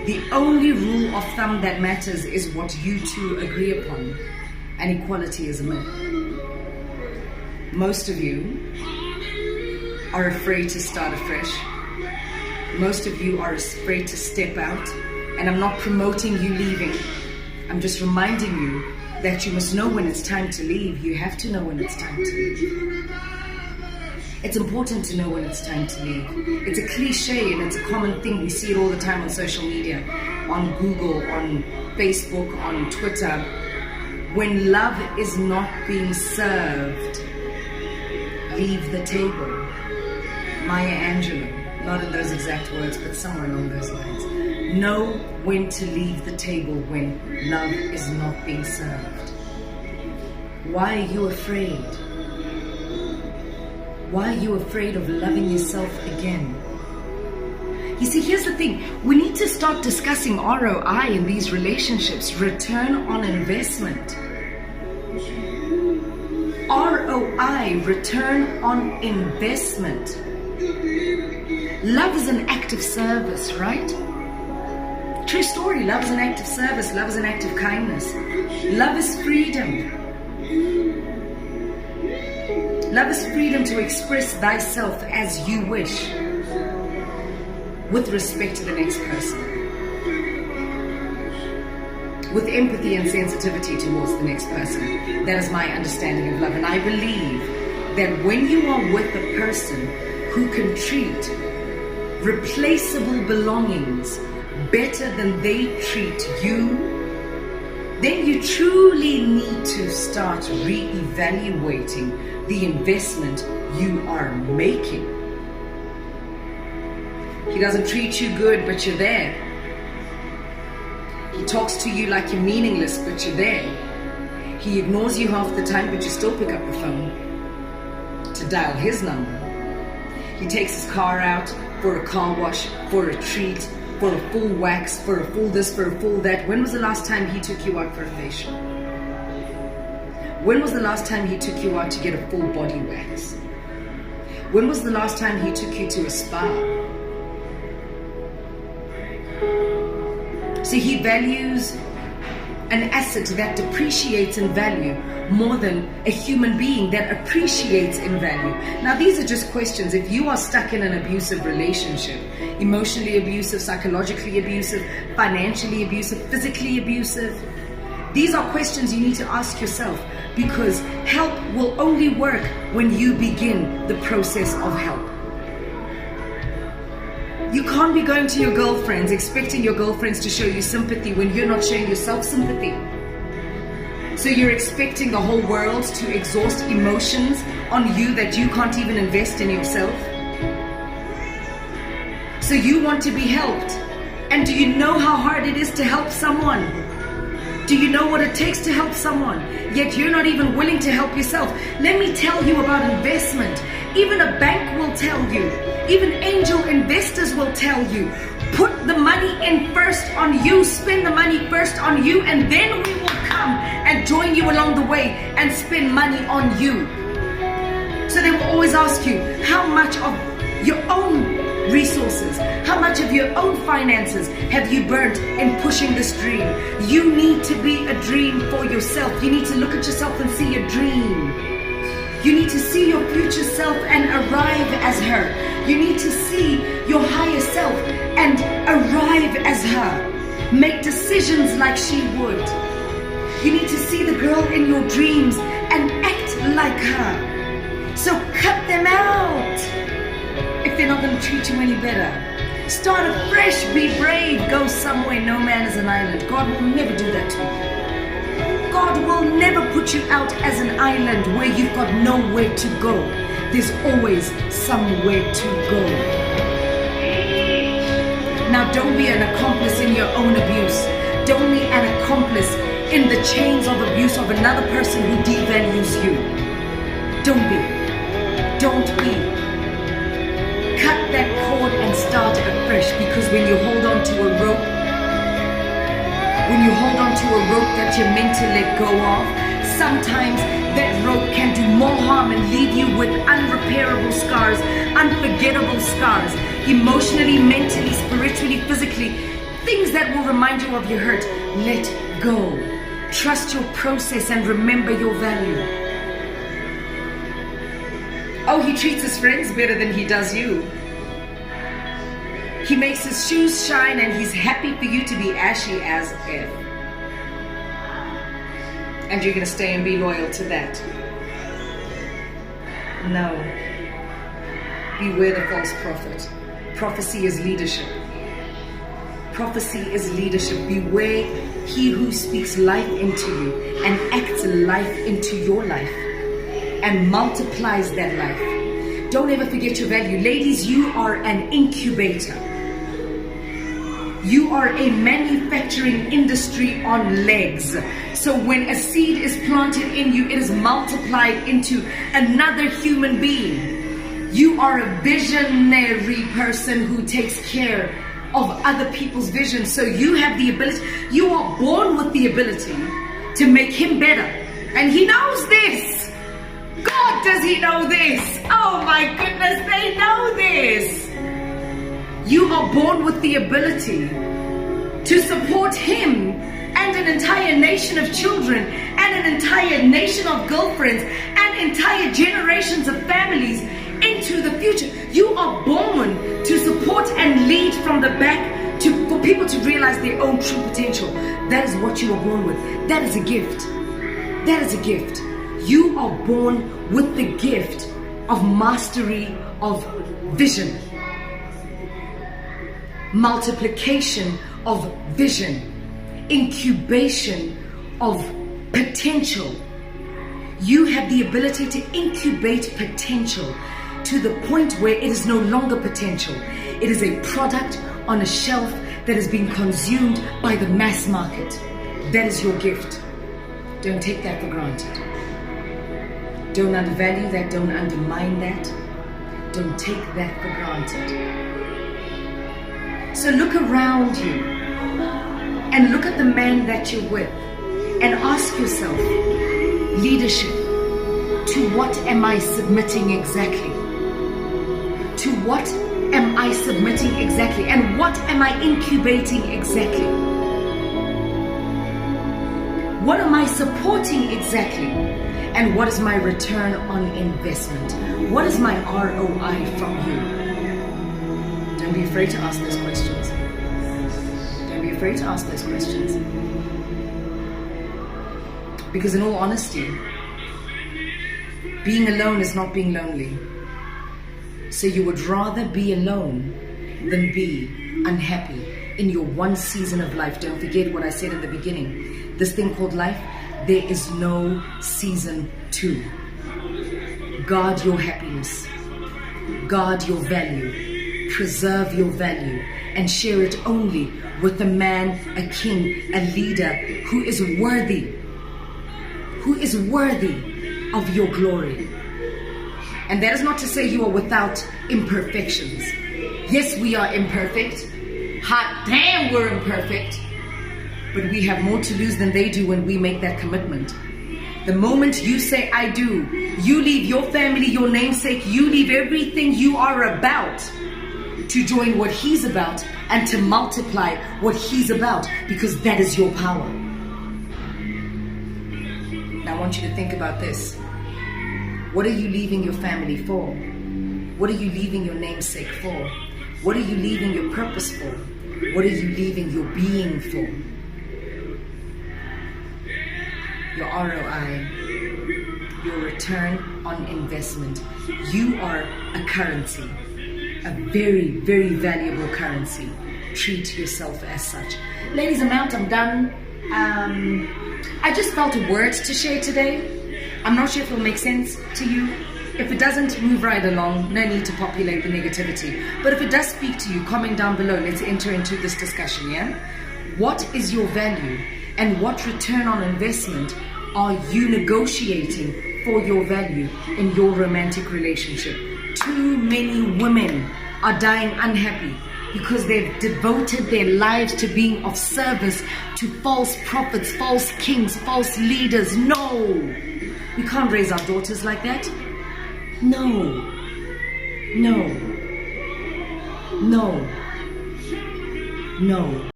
The only rule of thumb that matters is what you two agree upon, and equality is a myth. Most of you are afraid to start afresh. Most of you are afraid to step out, and I'm not promoting you leaving. I'm just reminding you that you must know when it's time to leave. You have to know when it's time to leave. It's important to know when it's time to leave. It's a cliche and it's a common thing. We see it all the time on social media, on Google, on Facebook, on Twitter. When love is not being served, leave the table. Maya Angelou, not in those exact words, but somewhere along those lines. Know when to leave the table when love is not being served. Why are you afraid? Why are you afraid of loving yourself again? You see, here's the thing. We need to start discussing ROI in these relationships, return on investment. ROI, return on investment. Love is an act of service, right? True story. Love is an act of service. Love is an act of kindness. Love is freedom. Love is freedom to express thyself as you wish, with respect to the next person, with empathy and sensitivity towards the next person. That is my understanding of love. And I believe that when you are with a person who can treat replaceable belongings better than they treat you, then you truly need to start re-evaluating the investment you are making. He doesn't treat you good, but you're there. He talks to you like you're meaningless, but you're there. He ignores you half the time, but you still pick up the phone to dial his number. He takes his car out for a car wash, for a treat, for a full wax, for a full this, for a full that. When was the last time he took you out for a facial? When was the last time he took you out to get a full body wax? When was the last time he took you to a spa? See, he values an asset that depreciates in value more than a human being that appreciates in value. Now, these are just questions. If you are stuck in an abusive relationship, emotionally abusive, psychologically abusive, financially abusive, physically abusive, these are questions you need to ask yourself, because help will only work when you begin the process of help. You can't be going to your girlfriends expecting your girlfriends to show you sympathy when you're not showing yourself sympathy. So you're expecting the whole world to exhaust emotions on you that you can't even invest in yourself. So you want to be helped. And do you know how hard it is to help someone? Do you know what it takes to help someone? Yet you're not even willing to help yourself. Let me tell you about investment. Even a bank will tell you. Even angel investors will tell you. Put the money in first on you. Spend the money first on you. And then we will come and join you along the way and spend money on you. So they will always ask you, how much of your own resources, how much of your own finances have you burnt in pushing this dream? You need to be a dream for yourself. You need to look at yourself and see a dream. You need to see your future self and arrive as her. You need to see your higher self and arrive as her. Make decisions like she would. You need to see the girl in your dreams and act like her. So cut them out if they're not going to treat you any better. Start afresh, be brave, go somewhere. No man is an island. God will never do that to you. God will never put you out as an island where you've got nowhere to go. There's always somewhere to go. Now don't be an accomplice in your own abuse. Don't be an accomplice in the chains of abuse of another person who devalues you. Don't be. Don't be. Cut that cord and start afresh, because when you hold on to a rope, that you're meant to let go of, sometimes that rope can do more harm and leave you with unrepairable scars, unforgettable scars, emotionally, mentally, spiritually, physically. things that will remind you of your hurt, let go. Trust your process and remember your value. Oh, he treats his friends better than he does you. He makes his shoes shine and he's happy for you to be ashy as F. And you're going to stay and be loyal to that. No. Beware the false prophet. Prophecy is leadership. Prophecy is leadership. Beware he who speaks life into you and acts life into your life and multiplies that life. Don't ever forget your value. Ladies, you are an incubator. You are a manufacturing industry on legs. So when a seed is planted in you, it is multiplied into another human being. You are a visionary person who takes care of other people's vision. So you have the ability, you are born with the ability to make him better. And he knows this. God, does he know this? Oh my goodness, they know this. You are born with the ability to support him and an entire nation of children and an entire nation of girlfriends and entire generations of families into the future. You are born to support and lead from the back for people to realize their own true potential. That is what you are born with. That is a gift. That is a gift. You are born with the gift of mastery of vision, multiplication of vision, incubation of potential. You have the ability to incubate potential to the point where it is no longer potential. It is a product on a shelf that is being consumed by the mass market. That is your gift. Don't take that for granted. Don't undervalue that. Don't undermine that. Don't take that for granted. So look around you and look at the man that you're with and ask yourself, leadership, to what am I submitting exactly? To what am I submitting exactly? And what am I incubating exactly? What am I supporting exactly? And what is my return on investment? What is my ROI from you? Don't be afraid to ask those questions. Don't be afraid to ask those questions. Because in all honesty, being alone is not being lonely. So you would rather be alone than be unhappy in your one season of life. Don't forget what I said in the beginning. This thing called life, there is no season 2. Guard your happiness. Guard your value. Preserve your value and share it only with a man, a king, a leader who is worthy of your glory. And that is not to say you are without imperfections. Yes, we are imperfect. Hot damn, we're imperfect. But we have more to lose than they do when we make that commitment. The moment you say, I do, you leave your family, your namesake, you leave everything you are about to join what he's about and to multiply what he's about, because that is your power. Now I want you to think about this. What are you leaving your family for? What are you leaving your namesake for? What are you leaving your purpose for? What are you leaving your being for? Your ROI, your return on investment. You are a currency, a very, very valuable currency. Treat yourself as such. Ladies and gentlemen, I'm done. I just felt a word to share today. I'm not sure if it'll make sense to you. If it doesn't, move right along. No need to populate the negativity. But if it does speak to you, comment down below. Let's enter into this discussion, yeah? What is your value? And what return on investment are you negotiating for your value in your romantic relationship? Too many women are dying unhappy because they've devoted their lives to being of service to false prophets, false kings, false leaders. No, we can't raise our daughters like that. No, no, no, no.